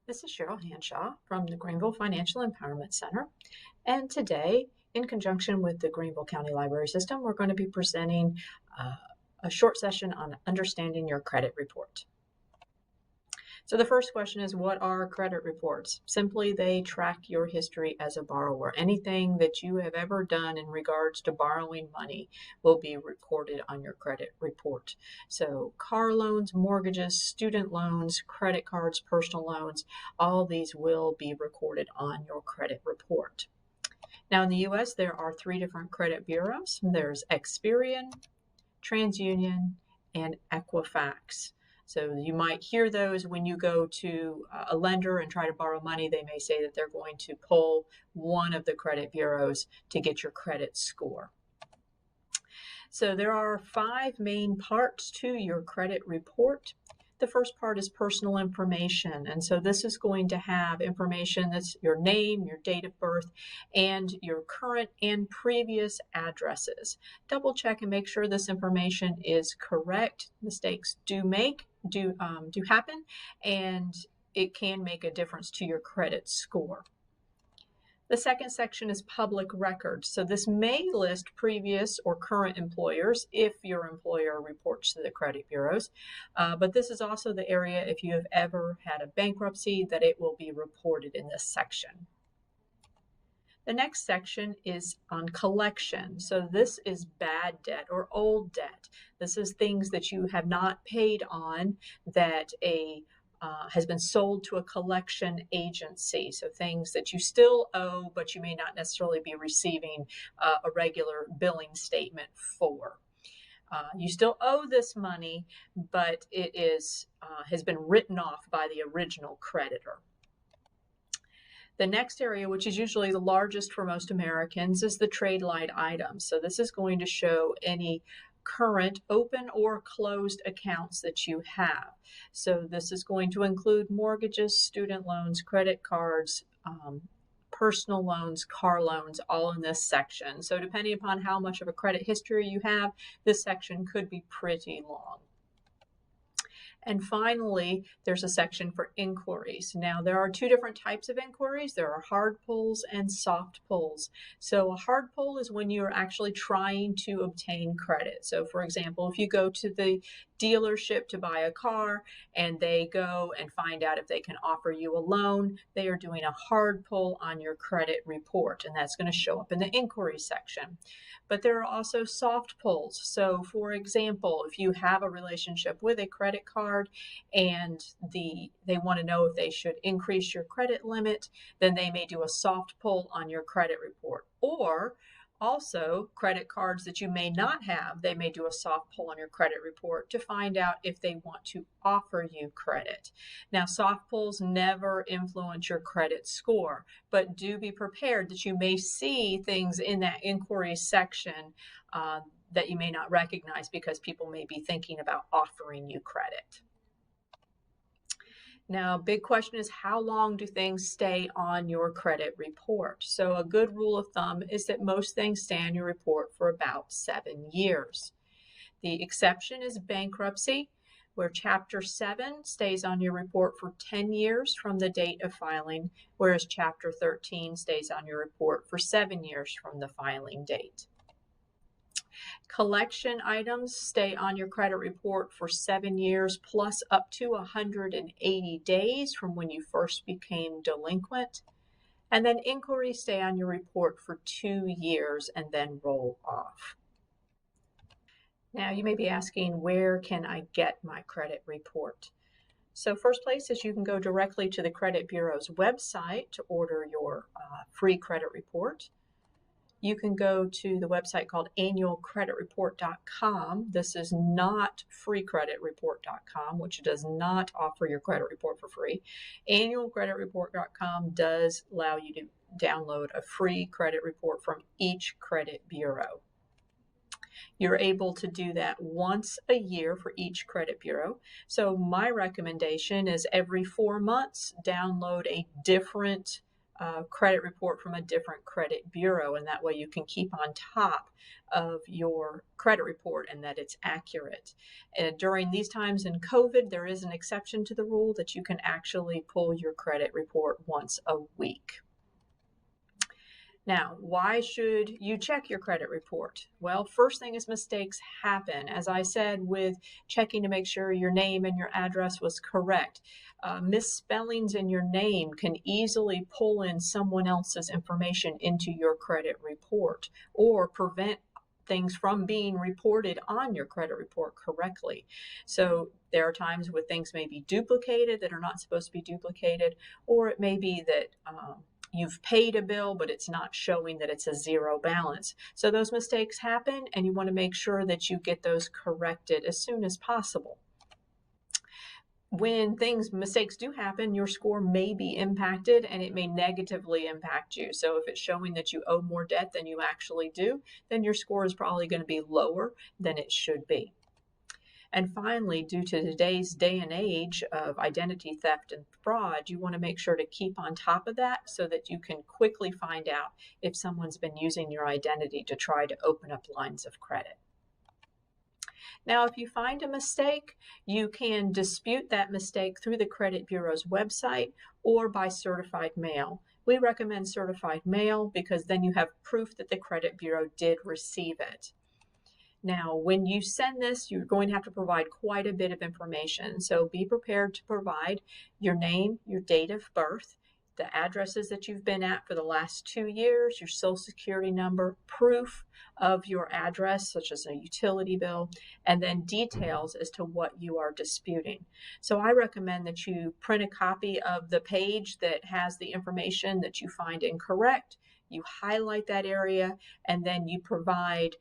This is Cheryl Hanshaw from the Greenville Financial Empowerment Center. And today, in conjunction with the Greenville County Library System, we're going to be presenting a short session on understanding your credit report. So the first question is, what are credit reports? Simply, they track your history as a borrower. Anything that you have ever done in regards to borrowing money will be recorded on your credit report. So car loans, mortgages, student loans, credit cards, personal loans, all these will be recorded on your credit report. Now in the U.S., there are 3 different credit bureaus. There's Experian, TransUnion, and Equifax. So you might hear those when you go to a lender and try to borrow money. They may say that they're going to pull one of the credit bureaus to get your credit score. So there are 5 main parts to your credit report. The first part is personal information. And so this is going to have information that's your name, your date of birth, and your current and previous addresses. Double check and make sure this information is correct. Mistakes do happen, and it can make a difference to your credit score. The second section is public records. So this may list previous or current employers if your employer reports to the credit bureaus. But this is also the area, if you have ever had a bankruptcy, that it will be reported in this section. The next section is on collection. So this is bad debt or old debt. This is things that you have not paid on that has been sold to a collection agency. So things that you still owe, but you may not necessarily be receiving a regular billing statement for. You still owe this money, but it has been written off by the original creditor. The next area, which is usually the largest for most Americans, is the trade line items. So this is going to show any current open or closed accounts that you have. So this is going to include mortgages, student loans, credit cards, personal loans, car loans, all in this section. So depending upon how much of a credit history you have, this section could be pretty long. And finally, there's a section for inquiries. Now, there are 2 different types of inquiries. There are hard pulls and soft pulls. So a hard pull is when you're actually trying to obtain credit. So for example, if you go to the dealership to buy a car and they go and find out if they can offer you a loan, they are doing a hard pull on your credit report, and that's going to show up in the inquiry section. But there are also soft pulls. So for example, if you have a relationship with a credit card and they want to know if they should increase your credit limit, then they may do a soft pull on your credit report. Or also, credit cards that you may not have, they may do a soft pull on your credit report to find out if they want to offer you credit. Now, soft pulls never influence your credit score, but do be prepared that you may see things in that inquiry section that you may not recognize because people may be thinking about offering you credit. Now, big question is, how long do things stay on your credit report? So a good rule of thumb is that most things stay on your report for about 7 years. The exception is bankruptcy, where Chapter 7 stays on your report for 10 years from the date of filing, whereas Chapter 13 stays on your report for 7 years from the filing date. Collection items stay on your credit report for 7 years plus up to 180 days from when you first became delinquent. And then inquiries stay on your report for 2 years and then roll off. Now you may be asking, where can I get my credit report? So first place is you can go directly to the Credit Bureau's website to order your free credit report. You can go to the website called annualcreditreport.com. This is not freecreditreport.com, which does not offer your credit report for free. Annualcreditreport.com does allow you to download a free credit report from each credit bureau. You're able to do that once a year for each credit bureau. So my recommendation is every 4 months, download a different credit report from a different credit bureau, and that way you can keep on top of your credit report and that it's accurate. During these times in COVID, there is an exception to the rule that you can actually pull your credit report once a week. Now, why should you check your credit report? Well, first thing is mistakes happen. As I said, with checking to make sure your name and your address was correct. Misspellings in your name can easily pull in someone else's information into your credit report or prevent things from being reported on your credit report correctly. So there are times where things may be duplicated that are not supposed to be duplicated, or it may be that you've paid a bill, but it's not showing that it's a zero balance. So those mistakes happen, and you want to make sure that you get those corrected as soon as possible. When mistakes do happen, your score may be impacted and it may negatively impact you. So if it's showing that you owe more debt than you actually do, then your score is probably going to be lower than it should be. And finally, due to today's day and age of identity theft and fraud, you want to make sure to keep on top of that so that you can quickly find out if someone's been using your identity to try to open up lines of credit. Now, if you find a mistake, you can dispute that mistake through the credit bureau's website or by certified mail. We recommend certified mail because then you have proof that the credit bureau did receive it. Now, when you send this, you're going to have to provide quite a bit of information. So be prepared to provide your name, your date of birth, the addresses that you've been at for the last 2 years, your social security number, proof of your address, such as a utility bill, and then details as to what you are disputing. So I recommend that you print a copy of the page that has the information that you find incorrect. You highlight that area, and then you provide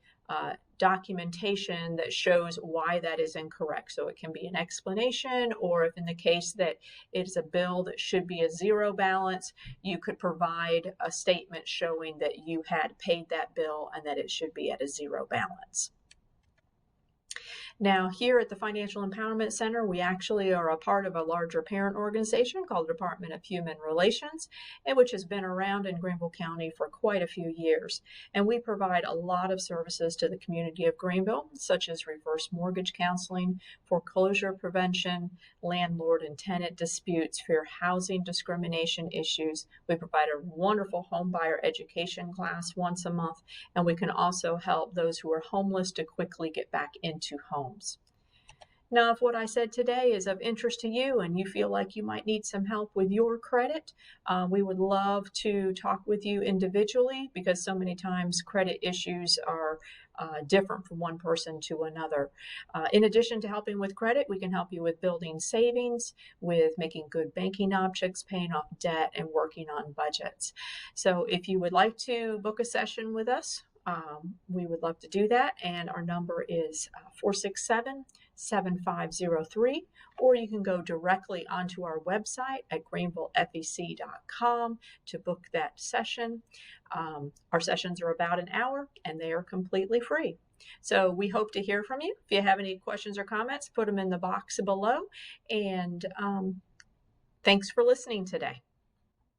documentation that shows why that is incorrect. So it can be an explanation, or if in the case that it's a bill that should be a zero balance, you could provide a statement showing that you had paid that bill and that it should be at a zero balance. Now, here at the Financial Empowerment Center, we actually are a part of a larger parent organization called the Department of Human Relations, and which has been around in Greenville County for quite a few years. And we provide a lot of services to the community of Greenville, such as reverse mortgage counseling, foreclosure prevention, landlord and tenant disputes, fair housing discrimination issues. We provide a wonderful home buyer education class once a month, and we can also help those who are homeless to quickly get back into homes. Now, if what I said today is of interest to you and you feel like you might need some help with your credit, we would love to talk with you individually, because so many times credit issues are different from one person to another. In addition to helping with credit, we can help you with building savings, with making good banking objects, paying off debt, and working on budgets. So if you would like to book a session with us, we would love to do that, and our number is 467-7503, or you can go directly onto our website at greenvillefec.com to book that session. Our sessions are about an hour, and they are completely free. So we hope to hear from you. If you have any questions or comments, put them in the box below, and thanks for listening today.